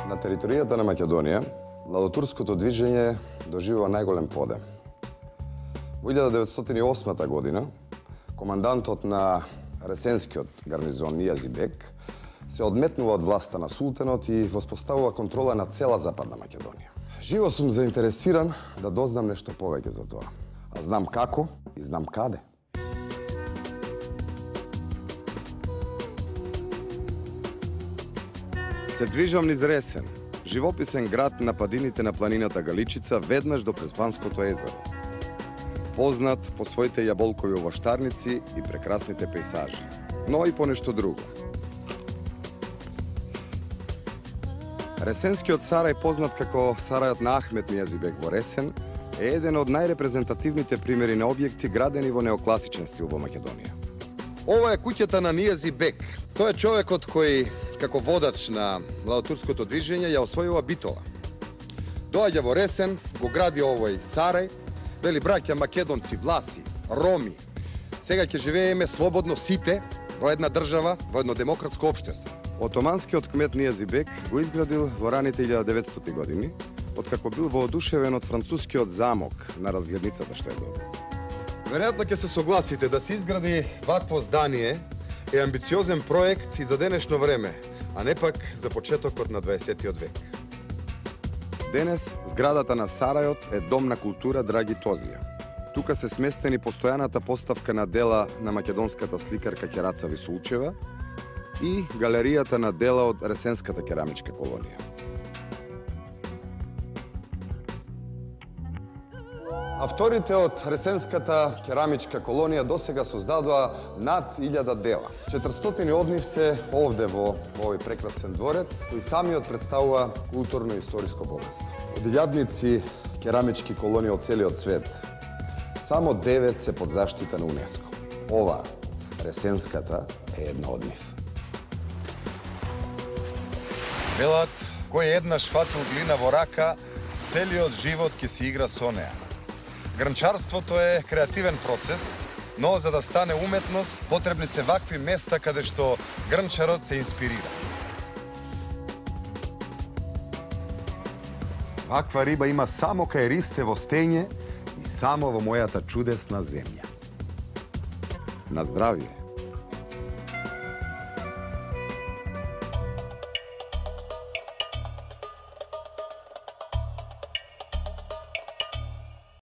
На територијата на Македонија, младотурското движење доживува најголем подем. Во 1908 година, командантот на Ресенскиот гарнизон Нијази Бек се одметнува од власта на султанот и воспоставува контрола на цела Западна Македонија. Живо сум заинтересиран да дознам нешто повеќе за тоа. А знам како и знам каде. Се движам низ Ресен, живописен град на падините на планината Галичица, веднаш до Преспанското езеро. Познат по своите јаболкови овоштарници и прекрасните пейсажи, но и по нешто друго. Ресенскиот сарај, познат како сарајот на Ахмет Нијази Бек во Ресен, е еден од најрепрезентативните примери на објекти градени во неокласичен стил во Македонија. Ова е куќата на Нијази Бек. Тој е човекот кој, како водач на младотурското движење, ја освојува Битола. Доаѓа во Ресен, го гради овој сарај, вели браќа македонци, власи, роми. Сега ќе живееме слободно сите во една држава, во едно демократско општество. Отоманскиот кмет Нијази Бек го изградил во раните 1900 години, откако бил воодушевен од францускиот замок на разгледницата што е добро. Веројатно ќе се согласите да се изгради вакво здание е амбициозен проект и за денешно време, а не пак за почетокот на 20 век. Денес зградата на сарајот е Дом на култура Драги Тозија. Тука се сместени постојаната поставка на дела на македонската сликарка Ќераца Висулчева и галеријата на дела од Ресенската керамичка колонија. Авторите од Ресенската керамичка колонија досега создадоа над 1000 дела. 400 од нив се овде во овој прекрасен дворец, кој самиот представува културно и историско богатство. Од илјадници керамички колонии од целиот свет, само 9 се под заштита на УНЕСКО. Ова, Ресенската, е една од нив. Велат, кој еднаш фатил глина во рака, целиот живот ќе се игра со неа. Грнчарството е креативен процес, но за да стане уметност, потребни се вакви места каде што грнчарот се инспирира. Ваква риба има само кај ристе во стење и само во мојата чудесна земја. На здравие!